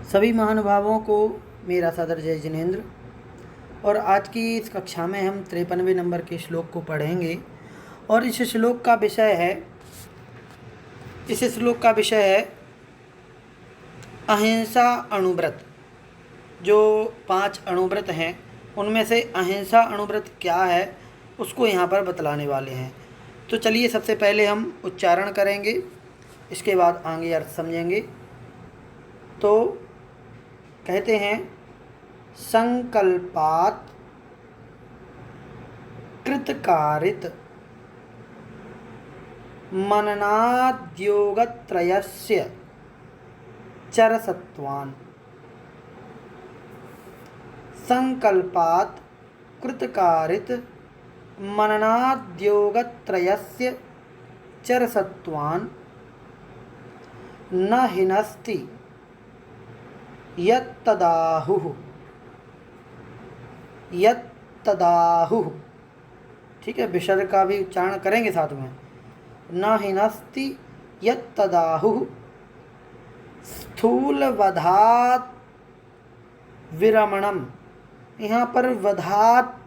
सभी महानुभावों को मेरा सादर जय जिनेंद्र। और आज की इस कक्षा में हम 53वें नंबर के श्लोक को पढ़ेंगे और इस श्लोक का विषय है अहिंसा अणुव्रत। जो 5 अणुव्रत हैं उनमें से अहिंसा अणुव्रत क्या है उसको यहाँ पर बतलाने वाले हैं। तो चलिए सबसे पहले हम उच्चारण करेंगे, इसके बाद आगे अर्थ समझेंगे। तो कहते हैं संकल्पात कृतकारित मननाद्योगत्रयस्य चरसत्वान्। संकल्पात कृतकारित मननाद्योगत्रयस्य चरसत्वान् न हिनस्ति यत्तदाहुः। ठीक है, विसर्ग का भी उच्चारण करेंगे साथ में। न हिनस्ति यत्तदाहुः स्थूलवधात् विरमणम। यहाँ पर वधात,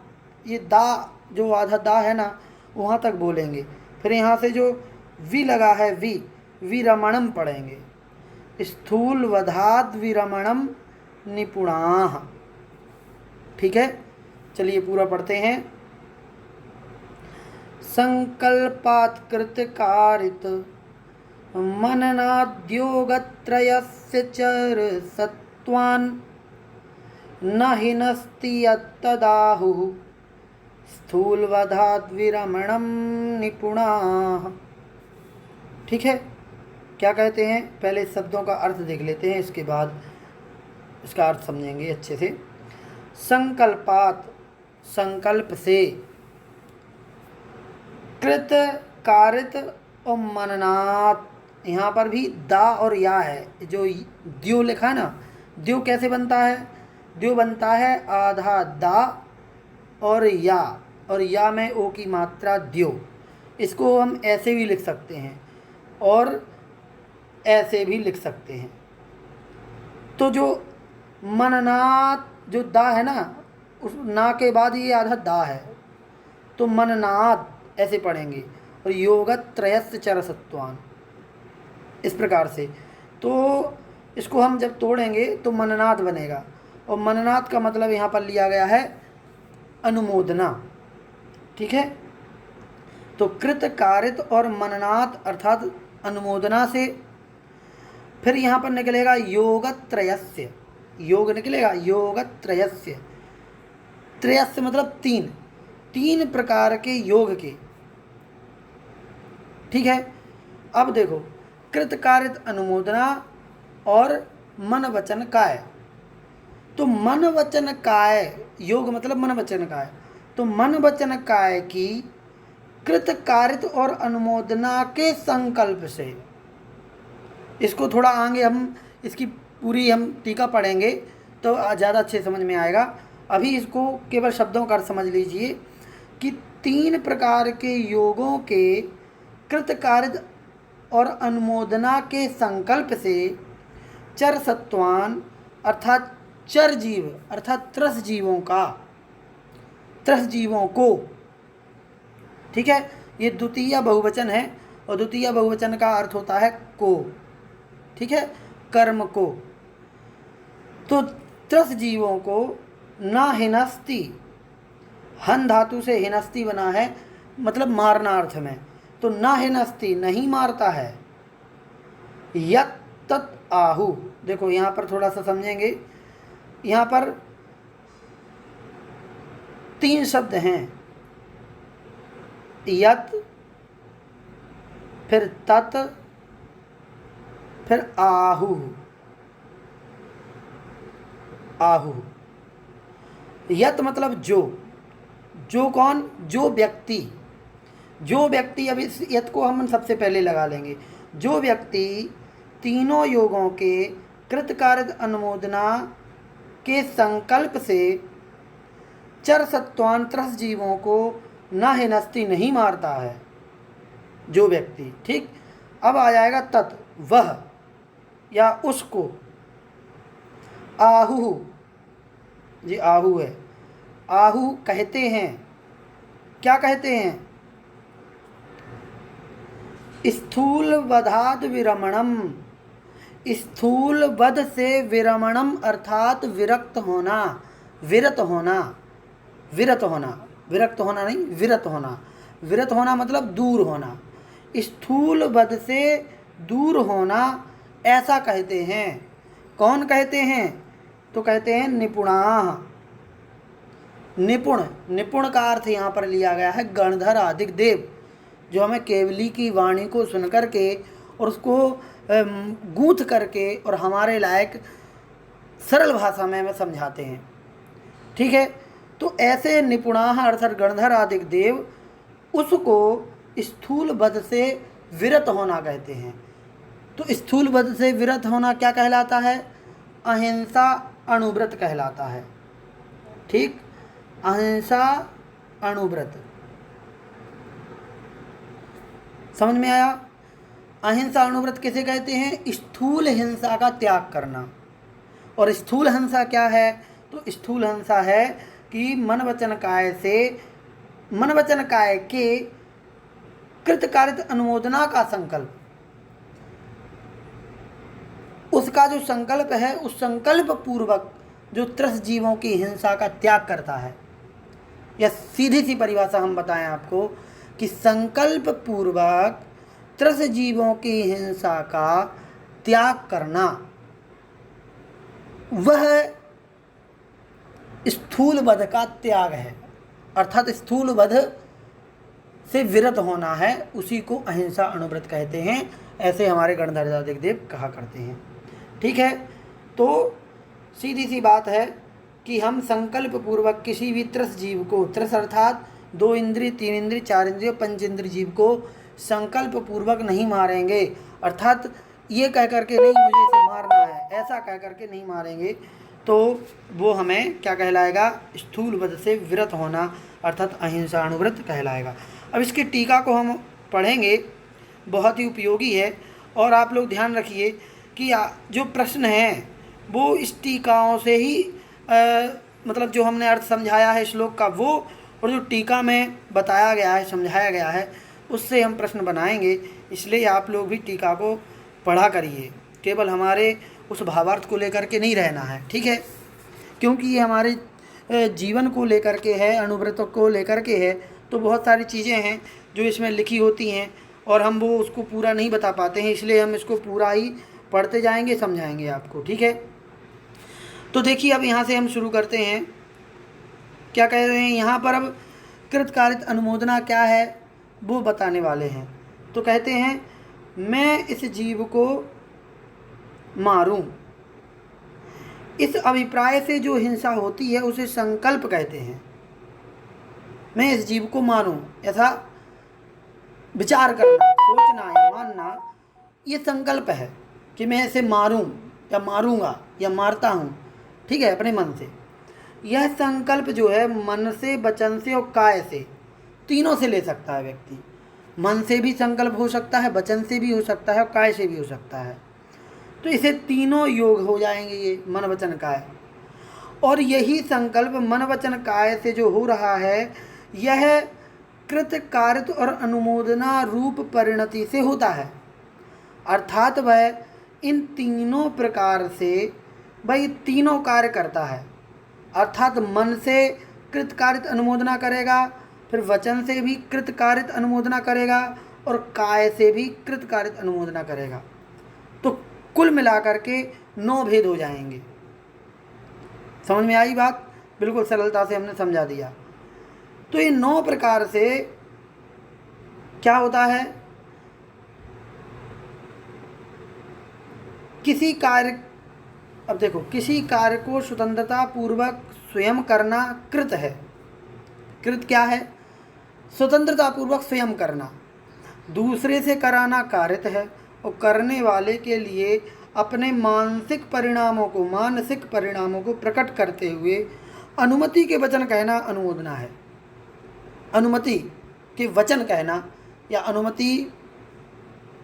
ये दा जो आधा दा है ना, वहाँ तक बोलेंगे। फिर यहाँ से जो वि लगा है विरमणम पढ़ेंगे। स्थूल वधाद विरमणम निपुणाः। ठीक है, चलिए पूरा पढ़ते हैं। संकल्पात् कृतकारित मननाद्योगत्रयस्य चरसत्वान् न हिनस्ति यत्तदाहुः स्थूलवधाद् विरमणम निपुणाः। ठीक है, क्या कहते हैं, पहले शब्दों का अर्थ देख लेते हैं, इसके बाद इसका अर्थ समझेंगे अच्छे से। संकल्पात, संकल्प से, कृत कारित और मननात। यहाँ पर भी दा और या है। जो द्यो लिखा है ना, द्यो कैसे बनता है? द्यो बनता है आधा दा और या में ओ की मात्रा द्यो। इसको हम ऐसे भी लिख सकते हैं और ऐसे भी लिख सकते हैं। तो जो मननात, जो दा है ना, उस ना के बाद ये आधा दा है, तो मननात ऐसे पढ़ेंगे। और योगत्रयस्य चरसत्वान्, इस प्रकार से। तो इसको हम जब तोड़ेंगे तो मननात बनेगा। और मननात का मतलब यहाँ पर लिया गया है अनुमोदना। ठीक है, तो कृत कारित और मननात अर्थात अनुमोदना से। फिर यहाँ पर निकलेगा योगत्रयस्य, योग निकलेगा योगत्रयस्य। त्रयस्य मतलब तीन प्रकार के योग के। ठीक है, अब देखो, कृतकारित अनुमोदना और मन वचन काय। तो मन वचन काय, योग मतलब मन वचन काय। तो मन वचन काय की कृतकारित और अनुमोदना के संकल्प से। इसको थोड़ा आगे हम इसकी पूरी हम टीका पढ़ेंगे तो ज़्यादा अच्छे समझ में आएगा। अभी इसको केवल शब्दों का अर्थ समझ लीजिए कि 3 प्रकार के योगों के कृतकारित और अनुमोदना के संकल्प से चरसत्वान् अर्थात चर जीव अर्थात त्रस जीवों को। ठीक है, ये द्वितीय बहुवचन है और द्वितीय बहुवचन का अर्थ होता है को। ठीक है, कर्म को। तो त्रस जीवों को न हिनस्ति, हन धातु से हिनस्ति बना है, मतलब मारना अर्थ में। तो न हिनस्ति नहीं मारता है, यत् तत् आहु। देखो यहाँ पर थोड़ा सा समझेंगे। यहाँ पर 3 शब्द हैं, यत्, फिर तत्, फिर आहु। यत् मतलब जो कौन? जो व्यक्ति। अब इस यत् को हम सबसे पहले लगा लेंगे। जो व्यक्ति तीनों योगों के कृतकारित अनुमोदना के संकल्प से चरसत्वान् त्रस जीवों को न हिनस्ति नहीं मारता है, जो व्यक्ति। ठीक, अब आ जाएगा तत्, वह या उसको। आहु, जी आहु है। आहु कहते हैं, क्या कहते हैं? स्थूल वधात विरमणम, स्थूल वध से विरमणम अर्थात विरक्त होना, विरत होना, विरत होना, विरक्त होना नहीं, विरत होना। विरत होना मतलब दूर होना। स्थूल वध से दूर होना ऐसा कहते हैं। कौन कहते हैं? तो कहते हैं निपुणाः। निपुण, निपुण का अर्थ यहाँ पर लिया गया है गणधर आदि देव, जो हमें केवली की वाणी को सुन करके और उसको गूंथ करके और हमारे लायक सरल भाषा में हमें समझाते हैं। ठीक है, तो ऐसे निपुणाः अर्थात गणधर आदि देव उसको स्थूल वध से विरत होना कहते हैं। तो स्थूल वध से विरत होना क्या कहलाता है? अहिंसा अणुव्रत कहलाता है। ठीक, अहिंसा अणुव्रत, समझ में आया? अहिंसा अणुव्रत किसे कहते हैं? स्थूल हिंसा का त्याग करना। और स्थूल हिंसा क्या है? तो स्थूल हिंसा है कि मन वचन काय से, मन वचन काय के कृतकारित अनुमोदना का संकल्प, उसका जो संकल्प है उस संकल्प पूर्वक जो त्रस्त जीवों की हिंसा का त्याग करता है। या सीधी सी परिभाषा हम बताएं आपको कि संकल्प पूर्वक त्रस्त जीवों की हिंसा का त्याग करना, वह स्थूल वध का त्याग है। अर्थात स्थूल वध से विरत होना है, उसी को अहिंसा अणुव्रत कहते हैं। ऐसे हमारे गणधर आदि देव कहा करते हैं। ठीक है, तो सीधी सी बात है कि हम संकल्प पूर्वक किसी भी त्रस्त जीव को, त्रस्त अर्थात 2 इंद्रिय, 3 इंद्रिय, 4 इंद्रिय, 5 इंद्रिय जीव को संकल्प पूर्वक नहीं मारेंगे। अर्थात ये कह करके नहीं मुझे इसे मारना है, ऐसा कह करके नहीं मारेंगे, तो वो हमें क्या कहलाएगा? स्थूल वध से विरत होना अर्थात अहिंसा अणुव्रत कहलाएगा। अब इसकी टीका को हम पढ़ेंगे, बहुत ही उपयोगी है। और आप लोग ध्यान रखिए कि जो प्रश्न हैं वो इस टीकाओं से ही मतलब जो हमने अर्थ समझाया है श्लोक का वो, और जो टीका में बताया गया है, समझाया गया है, उससे हम प्रश्न बनाएंगे। इसलिए आप लोग भी टीका को पढ़ा करिए, केवल हमारे उस भावार्थ को लेकर के नहीं रहना है। ठीक है, क्योंकि ये हमारे जीवन को लेकर के है, अणुव्रत को लेकर के है, तो बहुत सारी चीज़ें हैं जो इसमें लिखी होती हैं और हम वो उसको पूरा नहीं बता पाते हैं। इसलिए हम इसको पूरा ही पढ़ते जाएंगे, समझाएंगे आपको। ठीक है, तो देखिए अब यहाँ से हम शुरू करते हैं। क्या कह रहे हैं यहाँ पर? अब कृतकारित अनुमोदना क्या है वो बताने वाले हैं। तो कहते हैं मैं इस जीव को मारूं, इस अभिप्राय से जो हिंसा होती है उसे संकल्प कहते हैं। मैं इस जीव को मारूं, ऐसा विचार करना, सोचना या मानना, ये संकल्प है कि मैं इसे मारूं या मारूंगा या मारता हूँ। ठीक है, अपने मन से। यह संकल्प जो है मन से, वचन से और काय से, तीनों से ले सकता है व्यक्ति। मन से भी संकल्प हो सकता है, वचन से भी हो सकता है और काय से भी हो सकता है। तो इसे तीनों योग हो जाएंगे, ये मन वचन काय। और यही संकल्प मन वचन काय से जो हो रहा है यह कृत कारित और अनुमोदना रूप परिणति से होता है। अर्थात वह इन तीनों प्रकार से वह तीनों कार्य करता है। अर्थात मन से कृतकारित अनुमोदना करेगा, फिर वचन से भी कृतकारित अनुमोदना करेगा और काय से भी कृतकारित अनुमोदना करेगा। तो कुल मिलाकर के 9 भेद हो जाएंगे। समझ में आई बात? बिल्कुल सरलता से हमने समझा दिया। तो ये 9 प्रकार से क्या होता है? किसी कार्य, अब देखो, किसी कार्य को स्वतंत्रता पूर्वक स्वयं करना कृत है। कृत क्या है? स्वतंत्रता पूर्वक स्वयं करना। दूसरे से कराना कारित है, और करने वाले के लिए अपने मानसिक परिणामों को प्रकट करते हुए अनुमति के वचन कहना अनुमोदना है। अनुमति के वचन कहना या अनुमति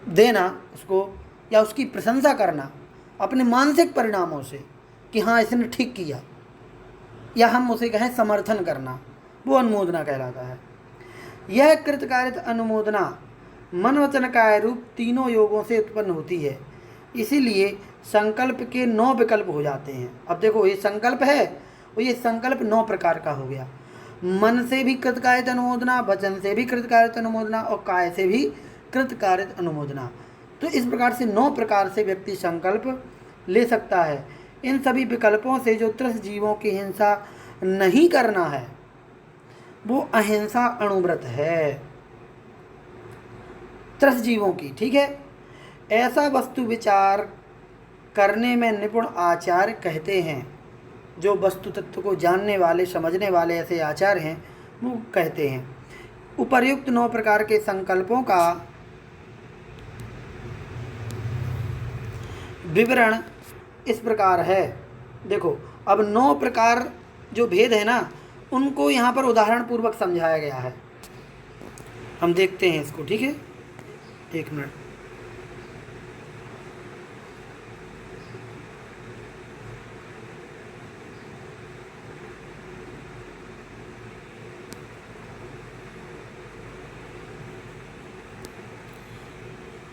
देना उसको, या उसकी प्रशंसा करना अपने मानसिक परिणामों से, कि हाँ इसने ठीक किया, या हम उसे कहें समर्थन करना, वो अनुमोदना कहलाता है। यह कृतकार्यत अनुमोदना मन वचन काय रूप तीनों योगों से उत्पन्न होती है, इसीलिए संकल्प के 9 विकल्प हो जाते हैं। अब देखो ये संकल्प है और ये संकल्प 9 प्रकार का हो गया। मन से भी कृतकार्यत अनुमोदना, वचन से भी कृतकार्यत अनुमोदना और काय से भी कृतकार्यत अनुमोदना। तो इस प्रकार से 9 प्रकार से व्यक्ति संकल्प ले सकता है। इन सभी विकल्पों से जो त्रस्त जीवों की हिंसा नहीं करना है वो अहिंसा अणुव्रत है, त्रस्त जीवों की। ठीक है, ऐसा वस्तु विचार करने में निपुण आचार्य कहते हैं, जो वस्तु तत्व को जानने वाले समझने वाले ऐसे आचार्य हैं वो कहते हैं। उपर्युक्त 9 प्रकार के संकल्पों का विवरण इस प्रकार है। देखो अब 9 प्रकार जो भेद है ना, उनको यहाँ पर उदाहरण पूर्वक समझाया गया है। हम देखते हैं इसको। ठीक है, एक मिनट।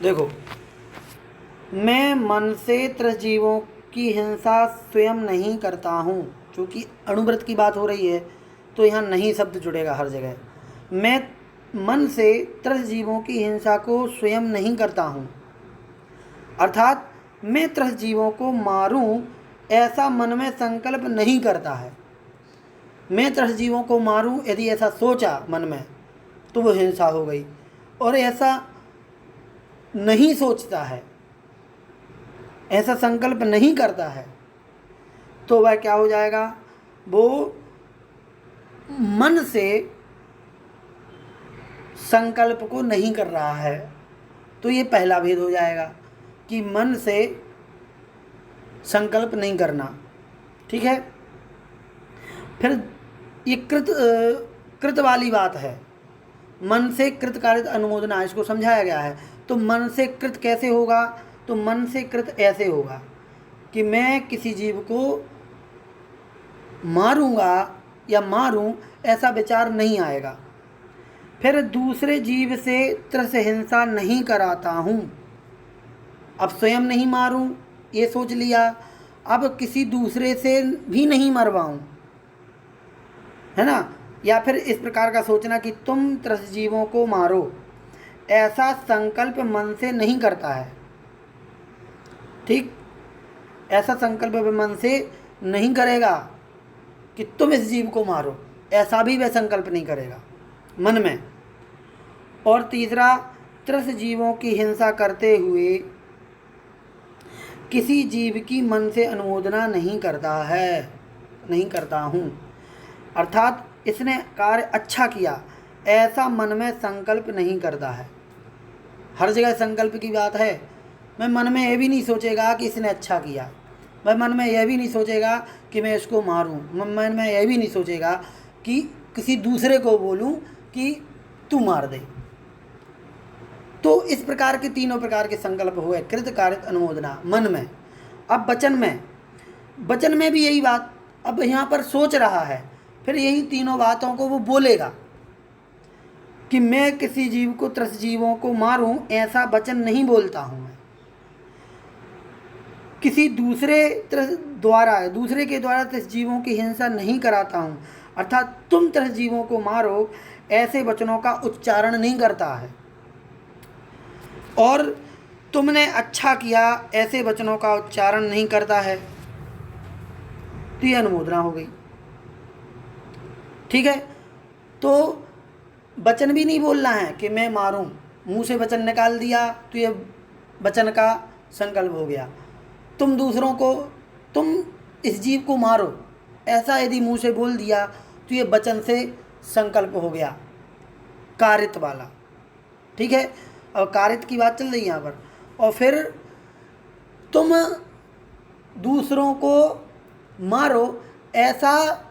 देखो, मैं मन से त्रस्त जीवों की हिंसा स्वयं नहीं करता हूँ, क्योंकि अणुव्रत की बात हो रही है तो यहाँ नहीं शब्द जुड़ेगा हर जगह। मैं मन से त्रस्त जीवों की हिंसा को स्वयं नहीं करता हूँ, अर्थात मैं त्रस्त जीवों को मारूं ऐसा मन में संकल्प नहीं करता है। मैं त्रस्त जीवों को मारूं यदि ऐसा सोचा मन में तो वो हिंसा हो गई, और ऐसा नहीं सोचता है, ऐसा संकल्प नहीं करता है, तो वह क्या हो जाएगा, वो मन से संकल्प को नहीं कर रहा है। तो ये पहला भेद हो जाएगा कि मन से संकल्प नहीं करना। ठीक है, फिर ये कृत वाली बात है, मन से कृतकार्यत अनुमोदना, इसको समझाया गया है। तो मन से कृत कैसे होगा, तो मन से कृत ऐसे होगा कि मैं किसी जीव को मारूंगा या मारूं ऐसा विचार नहीं आएगा। फिर दूसरे जीव से त्रस्त हिंसा नहीं कराता हूँ, अब स्वयं नहीं मारूं ये सोच लिया, अब किसी दूसरे से भी नहीं मरवाऊं, है ना। या फिर इस प्रकार का सोचना कि तुम त्रस्त जीवों को मारो, ऐसा संकल्प मन से नहीं करता है। ठीक, ऐसा संकल्प मन से नहीं करेगा कि तुम इस जीव को मारो, ऐसा भी वह संकल्प नहीं करेगा मन में। और तीसरा, त्रस्त जीवों की हिंसा करते हुए किसी जीव की मन से अनुमोदना नहीं करता हूँ, अर्थात इसने कार्य अच्छा किया ऐसा मन में संकल्प नहीं करता है। हर जगह संकल्प की बात है। मैं मन में यह भी नहीं सोचेगा कि इसने अच्छा किया, मैं मन में यह भी नहीं सोचेगा कि मैं इसको मारूं, मन में यह भी नहीं सोचेगा कि किसी दूसरे को बोलूं कि तू मार दे। तो इस प्रकार के तीनों प्रकार के संकल्प हुए, कृत कारित अनुमोदना मन में। अब वचन में भी यही बात, अब यहाँ पर सोच रहा है, फिर यही तीनों बातों को वो बोलेगा कि मैं किसी जीव को त्रस्त जीवों को मारूं ऐसा वचन नहीं बोलता हूँ, मैं किसी दूसरे के द्वारा त्रस्त जीवों की हिंसा नहीं कराता हूँ, अर्थात तुम त्रस्त जीवों को मारो ऐसे वचनों का उच्चारण नहीं करता है, और तुमने अच्छा किया ऐसे वचनों का उच्चारण नहीं करता है। तो ये अनुमोदना हो गई। ठीक है, तो वचन भी नहीं बोलना है कि मैं मारूं, मुंह से वचन निकाल दिया तो ये वचन का संकल्प हो गया। तुम इस जीव को मारो ऐसा यदि मुंह से बोल दिया तो ये वचन से संकल्प हो गया, कारित वाला। ठीक है, और कारित की बात चल रही है यहाँ पर। और फिर तुम दूसरों को मारो ऐसा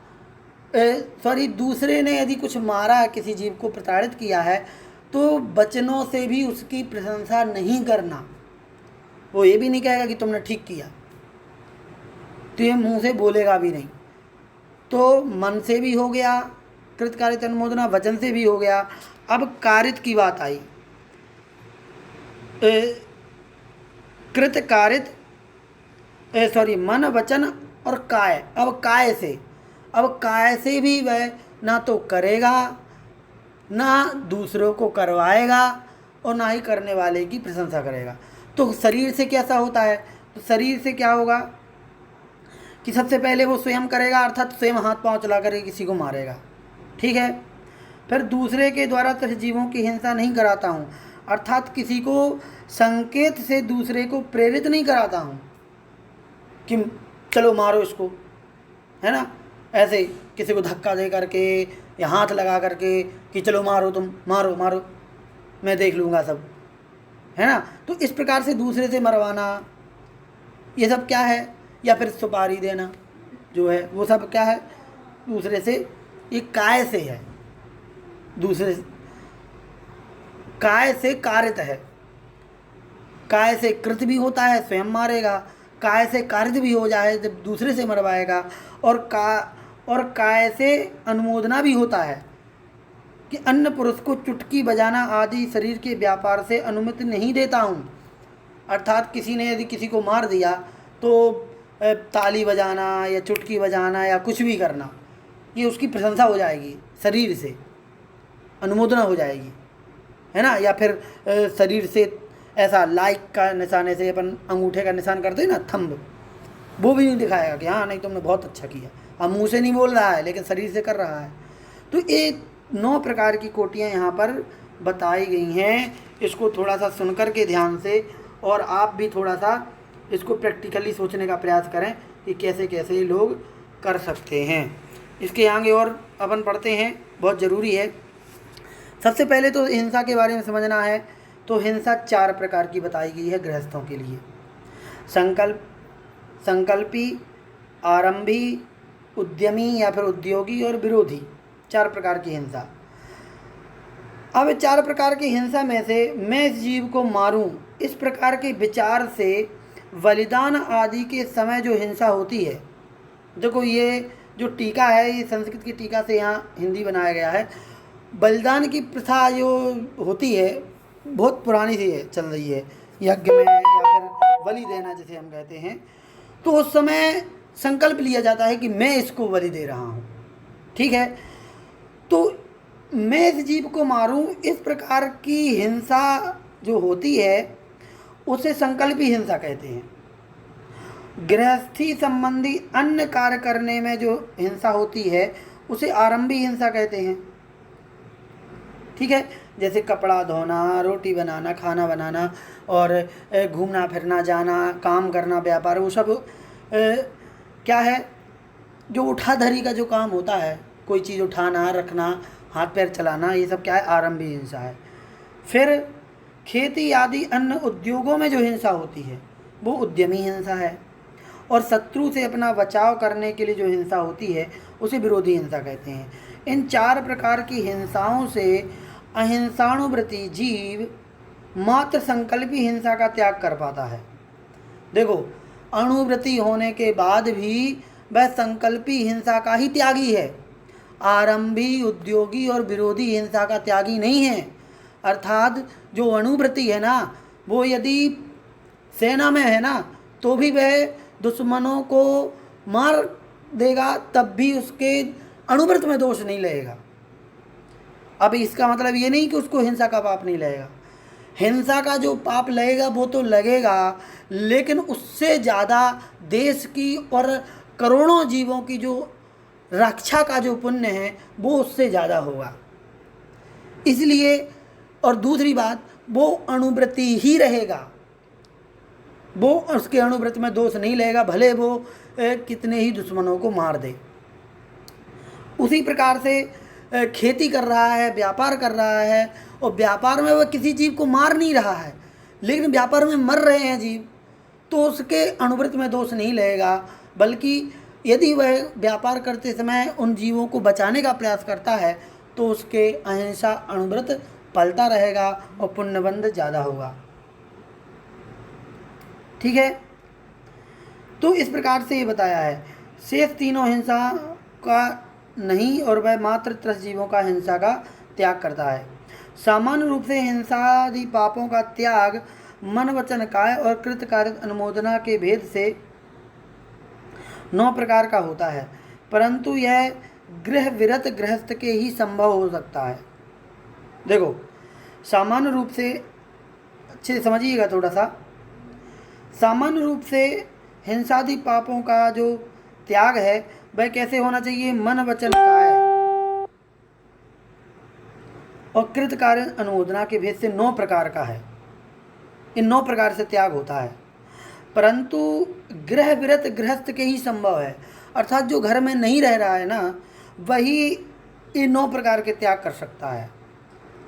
दूसरे ने यदि कुछ मारा है, किसी जीव को प्रताड़ित किया है, तो वचनों से भी उसकी प्रशंसा नहीं करना। वो ये भी नहीं कहेगा कि तुमने ठीक किया, तो ये मुंह से बोलेगा भी नहीं। तो मन से भी हो गया कृत कारित अनुमोदना, वचन से भी हो गया। अब कारित की बात आई। कृत कारित मन वचन और काय। अब काय से भी वह ना तो करेगा, ना दूसरों को करवाएगा, और ना ही करने वाले की प्रशंसा करेगा। तो शरीर से कैसा होता है? तो शरीर से क्या होगा कि सबसे पहले वो स्वयं करेगा, अर्थात स्वयं हाथ पांव चला करके किसी को मारेगा, ठीक है। फिर दूसरे के द्वारा जीवों की हिंसा नहीं कराता हूँ, अर्थात किसी को संकेत से दूसरे को प्रेरित नहीं कराता हूँ कि चलो मारो इसको, है ना, ऐसे किसी को धक्का दे करके या हाथ लगा करके कि चलो मारो, तुम मारो मारो, मैं देख लूँगा सब, है ना। तो इस प्रकार से दूसरे से मरवाना, ये सब क्या है? या फिर सुपारी देना जो है वो सब क्या है? दूसरे से, ये काय से है, दूसरे काय से कारित है। काय से कृत भी होता है, स्वयं मारेगा, काय से कारित भी हो जाए जब दूसरे से मरवाएगा, और काय से अनुमोदना भी होता है कि अन्य पुरुष को चुटकी बजाना आदि शरीर के व्यापार से अनुमति नहीं देता हूँ। अर्थात किसी ने यदि किसी को मार दिया तो ताली बजाना या चुटकी बजाना या कुछ भी करना, ये उसकी प्रशंसा हो जाएगी, शरीर से अनुमोदना हो जाएगी, है ना। या फिर शरीर से ऐसा लाइक का निशाने से अपन अंगूठे का निशान करते हैं ना, थंब, वो भी नहीं दिखाएगा कि हाँ नहीं तुमने बहुत अच्छा किया। अब मुंह से नहीं बोल रहा है लेकिन शरीर से कर रहा है। तो ये 9 प्रकार की कोटियाँ यहाँ पर बताई गई हैं। इसको थोड़ा सा सुन कर के ध्यान से, और आप भी थोड़ा सा इसको प्रैक्टिकली सोचने का प्रयास करें कि कैसे कैसे लोग कर सकते हैं। इसके आगे और अपन पढ़ते हैं, बहुत ज़रूरी है। सबसे पहले तो हिंसा के बारे में समझना है। तो हिंसा 4 प्रकार की बताई गई है गृहस्थों के लिए। संकल्पी, आरंभी, उद्यमी या फिर उद्योगी और विरोधी, 4 प्रकार की हिंसा। अब 4 प्रकार की हिंसा में से मैं इस जीव को मारूं, इस प्रकार के विचार से बलिदान आदि के समय जो हिंसा होती है, देखो ये जो टीका है ये संस्कृत की टीका से यहाँ हिंदी बनाया गया है। बलिदान की प्रथा जो होती है बहुत पुरानी सी है, चल रही है, यज्ञ में या फिर बलि देना जिसे हम कहते हैं। तो उस समय संकल्प लिया जाता है कि मैं इसको बलि दे रहा हूँ, ठीक है। तो मैं इस जीव को मारूं, इस प्रकार की हिंसा जो होती है उसे संकल्पी हिंसा कहते हैं। गृहस्थी संबंधी अन्य कार्य करने में जो हिंसा होती है उसे आरंभी हिंसा कहते हैं, ठीक है। जैसे कपड़ा धोना, रोटी बनाना, खाना बनाना और घूमना फिरना, जाना, काम करना, व्यापार, वो सब क्या है? जो उठाधरी का जो काम होता है, कोई चीज़ उठाना, रखना, हाथ पैर चलाना, ये सब क्या है? आरंभी हिंसा है। फिर खेती आदि अन्य उद्योगों में जो हिंसा होती है वो उद्यमी हिंसा है। और शत्रु से अपना बचाव करने के लिए जो हिंसा होती है उसे विरोधी हिंसा कहते हैं। इन 4 प्रकार की हिंसाओं से अहिंसाणुव्रती जीव मात्र संकल्पी हिंसा का त्याग कर पाता है। देखो, अणुव्रती होने के बाद भी वह संकल्पी हिंसा का ही त्यागी है, आरंभी, उद्योगी और विरोधी हिंसा का त्यागी नहीं है। अर्थात जो अणुव्रती है ना, वो यदि सेना में है ना तो भी वह दुश्मनों को मार देगा, तब भी उसके अणुव्रत में दोष नहीं लगेगा। अब इसका मतलब ये नहीं कि उसको हिंसा का पाप नहीं लगेगा। हिंसा का जो पाप लगेगा वो तो लगेगा, लेकिन उससे ज़्यादा देश की और करोड़ों जीवों की जो रक्षा का जो पुण्य है वो उससे ज़्यादा होगा। इसलिए, और दूसरी बात, वो अणुव्रती ही रहेगा, वो उसके अणुव्रत में दोष नहीं लगेगा, भले वो कितने ही दुश्मनों को मार दे। उसी प्रकार से खेती कर रहा है, व्यापार कर रहा है, और व्यापार में वह किसी जीव को मार नहीं रहा है, लेकिन व्यापार में मर रहे हैं जीव, तो उसके अणुव्रत में दोष नहीं लगेगा। बल्कि यदि वह व्यापार करते समय उन जीवों को बचाने का प्रयास करता है तो उसके अहिंसा अणुव्रत पलता रहेगा और पुण्यबंध ज़्यादा होगा, ठीक है। तो इस प्रकार से ये बताया है। शेष तीनों हिंसा का नहीं और वह मात्र त्रस्त जीवों का हिंसा का त्याग करता है। सामान्य रूप से हिंसादि पापों का त्याग मन वचन काय और कृतकार्य अनुमोदना के भेद से 9 प्रकार का होता है, परंतु यह गृह विरत गृहस्थ के ही संभव हो सकता है। देखो, सामान्य रूप से अच्छे से समझिएगा थोड़ा सा। सामान्य रूप से हिंसादि पापों का जो त्याग है वह कैसे होना चाहिए? मन वचन काय और कृत कार्य अनुमोदना के भेद से 9 प्रकार का है। इन 9 प्रकार से त्याग होता है, परंतु गृह विरत गृहस्थ के ही संभव है। अर्थात जो घर में नहीं रह रहा है ना, वही इन 9 प्रकार के त्याग कर सकता है।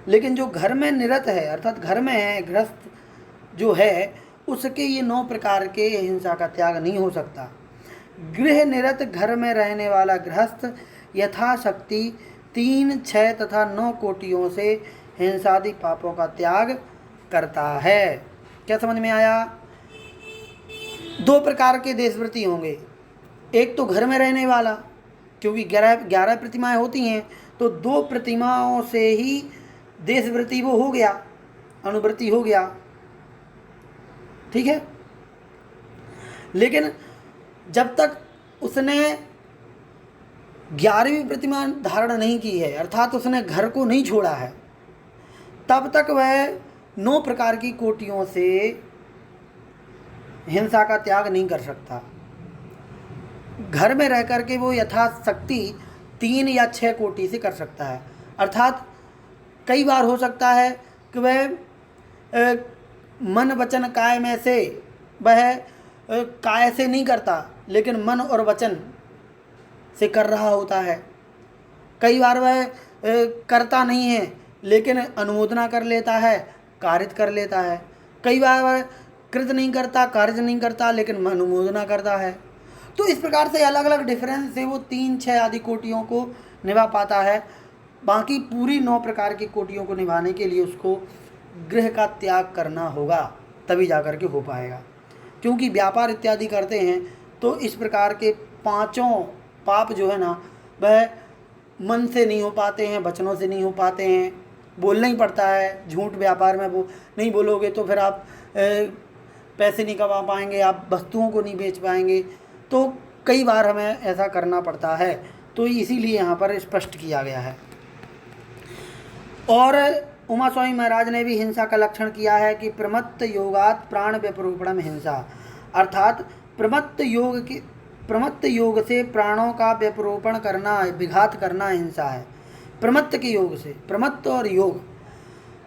लेकिन जो घर में निरत है, अर्थात घर में है, गृहस्थ जो है, उसके ये 9 प्रकार के हिंसा का त्याग नहीं हो सकता। गृह निरत घर में रहने वाला गृहस्थ यथाशक्ति 3, 6 तथा 9 कोटियों से हिंसादि पापों का त्याग करता है। क्या समझ में आया? 2 प्रकार के देशव्रती होंगे। एक तो घर में रहने वाला, क्योंकि 11 प्रतिमाएं होती हैं, तो 2 प्रतिमाओं से ही देशव्रती वो हो गया, अनुव्रती हो गया, ठीक है। लेकिन जब तक उसने 11वीं प्रतिमा धारण नहीं की है, अर्थात उसने घर को नहीं छोड़ा है, तब तक वह 9 प्रकार की कोटियों से हिंसा का त्याग नहीं कर सकता। घर में रह कर के वो यथाशक्ति 3 या 6 कोटि से कर सकता है। अर्थात कई बार हो सकता है कि वह मन वचन काय में से वह काय से नहीं करता, लेकिन मन और वचन से कर रहा होता है। कई बार वह करता नहीं है, लेकिन अनुमोदना कर लेता है, कारित कर लेता है। कई बार वह कृत नहीं करता, कार्य नहीं करता, लेकिन अनुमोदना करता है। तो इस प्रकार से अलग अलग डिफरेंस से वो 3, 6 आदि कोटियों को निभा पाता है। बाकी पूरी 9 प्रकार की कोटियों को निभाने के लिए उसको गृह का त्याग करना होगा, तभी जाकर के हो पाएगा। क्योंकि व्यापार इत्यादि करते हैं तो इस प्रकार के 5 पाप जो है ना, वह मन से नहीं हो पाते हैं, वचनों से नहीं हो पाते हैं, बोलना ही पड़ता है। झूठ व्यापार में वो नहीं बोलोगे तो फिर आप पैसे नहीं कमा पाएंगे, आप वस्तुओं को नहीं बेच पाएंगे। तो कई बार हमें ऐसा करना पड़ता है, तो इसीलिए यहाँ पर स्पष्ट किया गया है। और उमा स्वामी महाराज ने भी हिंसा का लक्षण किया है कि प्रमत्त योगात प्राण व्यपरूपणम हिंसा, अर्थात प्रमत्त योग से प्राणों का व्यपरोपण करना, विघात करना हिंसा है। प्रमत्त के योग से, प्रमत्त और योग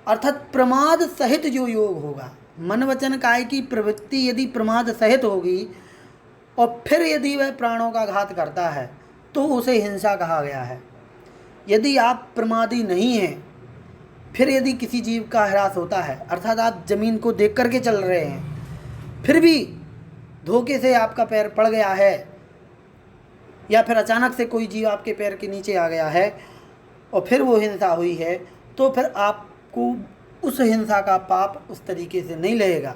अर्थात प्रमाद सहित जो योग होगा, मन वचन काय की प्रवृत्ति यदि प्रमाद सहित होगी और फिर यदि वह प्राणों का घात करता है तो उसे हिंसा कहा गया है। यदि आप प्रमादी नहीं हैं, फिर यदि किसी जीव का ह्रास होता है, अर्थात आप जमीन को देख करके चल रहे हैं, फिर भी धोखे से आपका पैर पड़ गया है, या फिर अचानक से कोई जीव आपके पैर के नीचे आ गया है और फिर वो हिंसा हुई है, तो फिर आपको उस हिंसा का पाप उस तरीके से नहीं लगेगा,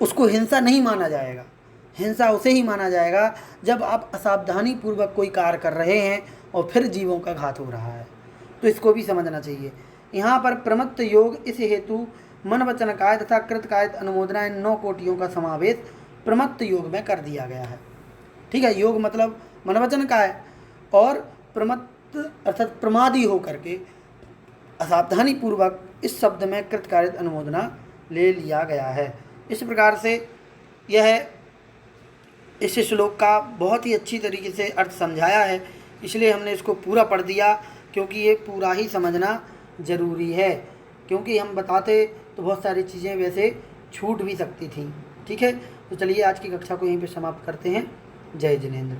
उसको हिंसा नहीं माना जाएगा। हिंसा उसे ही माना जाएगा जब आप असावधानी पूर्वक कोई कार्य कर रहे हैं और फिर जीवों का घात हो रहा है। तो इसको भी समझना चाहिए। यहाँ पर प्रमत्त योग इस हेतु मन वचन काय तथा कृत काय अनुमोदना इन 9 कोटियों का समावेश प्रमत्त योग में कर दिया गया है। ठीक है, योग मतलब मन वचन काय, और प्रमत्त अर्थात प्रमादी हो करके असावधानी पूर्वक इस शब्द में कृत कार्य अनुमोदना ले लिया गया है। इस प्रकार से यह इस श्लोक का बहुत ही अच्छी तरीके से अर्थ समझाया है, इसलिए हमने इसको पूरा पढ़ दिया, क्योंकि ये पूरा ही समझना ज़रूरी है। क्योंकि हम बताते तो बहुत सारी चीज़ें वैसे छूट भी सकती थी। ठीक है, तो चलिए आज की कक्षा को यहीं पे समाप्त करते हैं। जय जिनेंद्र।